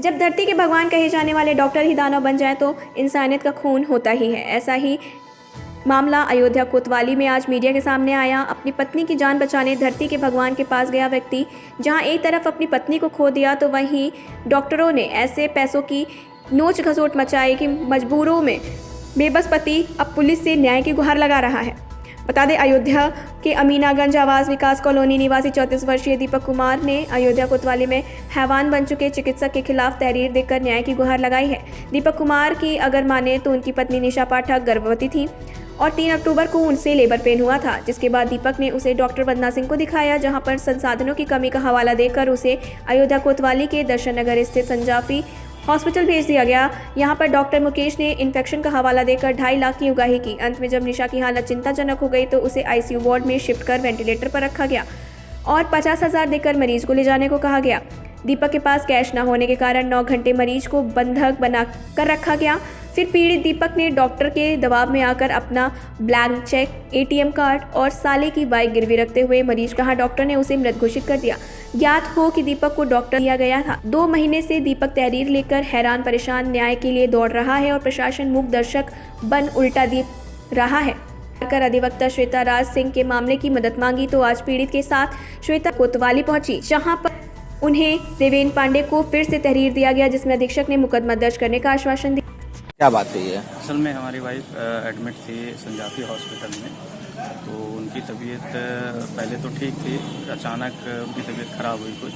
जब धरती के भगवान कहे जाने वाले डॉक्टर ही दानव बन जाए तो इंसानियत का खून होता ही है। ऐसा ही मामला अयोध्या कोतवाली में आज मीडिया के सामने आया। अपनी पत्नी की जान बचाने धरती के भगवान के पास गया व्यक्ति जहां एक तरफ अपनी पत्नी को खो दिया तो वहीं डॉक्टरों ने ऐसे पैसों की नोच घसोट मचाई कि मजबूरों में बेबस पति अब पुलिस से न्याय की गुहार लगा रहा है। बता दें, अयोध्या के अमीनागंज आवास विकास कॉलोनी निवासी 34 वर्षीय दीपक कुमार ने अयोध्या कोतवाली में हैवान बन चुके चिकित्सक के खिलाफ तहरीर देकर न्याय की गुहार लगाई है। दीपक कुमार की अगर माने तो उनकी पत्नी निशा पाठक गर्भवती थी और 3 अक्टूबर को उनसे लेबर पेन हुआ था, जिसके बाद दीपक ने उसे डॉक्टर वंदना सिंह को दिखाया, जहां पर संसाधनों की कमी का हवाला देकर उसे अयोध्या कोतवाली के दर्शन नगर स्थित संजाफी हॉस्पिटल भेज दिया गया। यहां पर डॉक्टर मुकेश ने इन्फेक्शन का हवाला देकर 2.5 लाख की उगाही की। अंत में जब निशा की हालत चिंताजनक हो गई तो उसे आईसीयू वार्ड में शिफ्ट कर वेंटिलेटर पर रखा गया और 50,000 देकर मरीज को ले जाने को कहा गया। दीपक के पास कैश न होने के कारण 9 घंटे मरीज को बंधक बना कर रखा गया। फिर पीड़ित दीपक ने डॉक्टर के दबाव में आकर अपना ब्लैंक चेक, एटीएम कार्ड और साले की बाइक गिरवी रखते हुए मरीज कहा डॉक्टर ने उसे मृत घोषित कर दिया। ज्ञात हो कि दीपक को डॉक्टर दिया गया था। 2 महीने से दीपक तहरीर लेकर हैरान परेशान न्याय के लिए दौड़ रहा है और प्रशासन मूक दर्शक बन उल्टा दी रहा है। कर अधिवक्ता श्वेता राज सिंह के मामले की मदद मांगी तो आज पीड़ित के साथ श्वेता कोतवाली पहुंची, जहां पर उन्हें देवेंद्र पांडे को फिर से तहरीर दिया गया, जिसमें अधीक्षक ने मुकदमा दर्ज करने का आश्वासन दिया। क्या बात हुई है? असल में हमारी वाइफ एडमिट थी संजाफी हॉस्पिटल में, तो उनकी तबीयत पहले तो ठीक थी, अचानक उनकी तबीयत ख़राब हुई कुछ,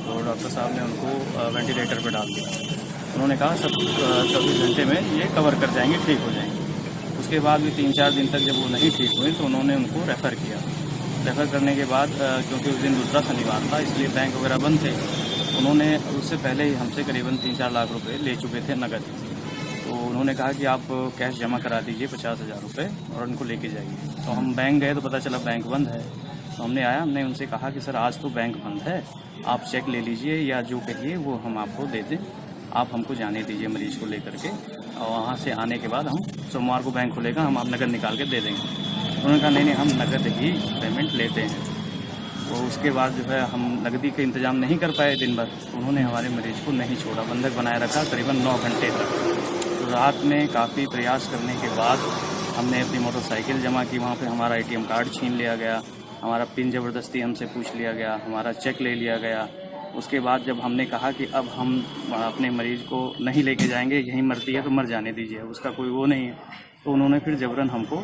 तो डॉक्टर साहब ने उनको वेंटिलेटर पर डाल दिया। उन्होंने कहा सब 24 घंटे में ये कवर कर जाएंगे, ठीक हो जाएंगे। उसके बाद भी 3-4 दिन तक जब वो नहीं ठीक हुई तो उन्होंने उनको रेफ़र किया। रेफ़र करने के बाद क्योंकि उस दिन दूसरा शनिवार था इसलिए बैंक वगैरह बंद थे, उन्होंने उससे पहले ही हमसे करीबन 3-4 लाख रुपए ले चुके थे नकद। तो उन्होंने कहा कि आप कैश जमा करा दीजिए 50,000 रुपये और उनको लेके जाइए। तो हम बैंक गए तो पता चला बैंक बंद है। तो हमने उनसे कहा कि सर आज तो बैंक बंद है, आप चेक ले लीजिए या जो कहिए वो हम आपको दे दें, आप हमको जाने दीजिए मरीज़ को लेकर के, और वहाँ से आने के बाद हम सोमवार को बैंक खुलेगा, हम आप नकद निकाल के दे देंगे। उन्होंने कहा नहीं हम नकद ही पेमेंट लेते हैं। तो उसके बाद जो है हम नकदी का इंतज़ाम नहीं कर पाए दिन भर, उन्होंने हमारे मरीज़ को नहीं छोड़ा, बंधक बनाए रखा करीबन 9 घंटे तक। तो रात में काफ़ी प्रयास करने के बाद हमने अपनी मोटरसाइकिल जमा की, वहाँ पे हमारा एटीएम कार्ड छीन लिया गया, हमारा पिन ज़बरदस्ती हमसे पूछ लिया गया, हमारा चेक ले लिया गया। उसके बाद जब हमने कहा कि अब हम अपने मरीज़ को नहीं लेके जाएंगे, यहीं मरती है तो मर जाने दीजिए, उसका कोई वो नहीं है, तो उन्होंने फिर जबरन हमको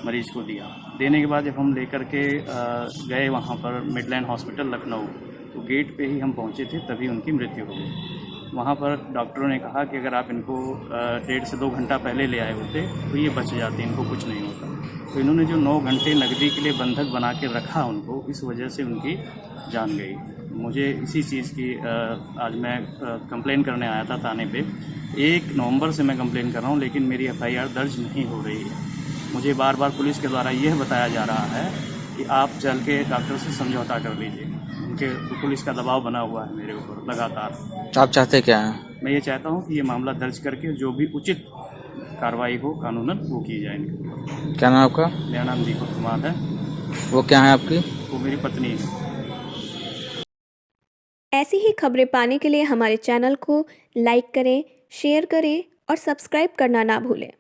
मरीज़ को दिया। देने के बाद जब हम लेकर के गए वहाँ पर मिडलैंड हॉस्पिटल लखनऊ, तो गेट पे ही हम पहुँचे थे तभी उनकी मृत्यु हो गई। वहाँ पर डॉक्टरों ने कहा कि अगर आप इनको 1.5 से 2 घंटा पहले ले आए होते तो ये बच जाते, इनको कुछ नहीं होता। तो इन्होंने जो 9 घंटे नकदी के लिए बंधक बना के रखा उनको, इस वजह से उनकी जान गई। मुझे इसी चीज़ की आज मैं कंप्लेन करने आया था थाने पे। 1 नवंबर से मैं कंप्लेन कर रहा हूँ लेकिन मेरी एफआईआर दर्ज नहीं हो रही है। मुझे बार बार पुलिस के द्वारा यह बताया जा रहा है कि आप चल के डॉक्टर से समझौता कर लीजिए, उनके पुलिस का दबाव बना हुआ है मेरे ऊपर लगातार। आप चाहते क्या हैं? मैं ये चाहता हूँ कि ये मामला दर्ज करके जो भी उचित कार्रवाई हो कानूनन वो की जाए इनके ऊपर। क्या नाम आपका? मेरा नाम दीपक कुमार है। वो क्या है आपकी? वो मेरी पत्नी है। ऐसी ही खबरें पाने के लिए हमारे चैनल को लाइक करें, शेयर करें और सब्सक्राइब करना ना भूलें।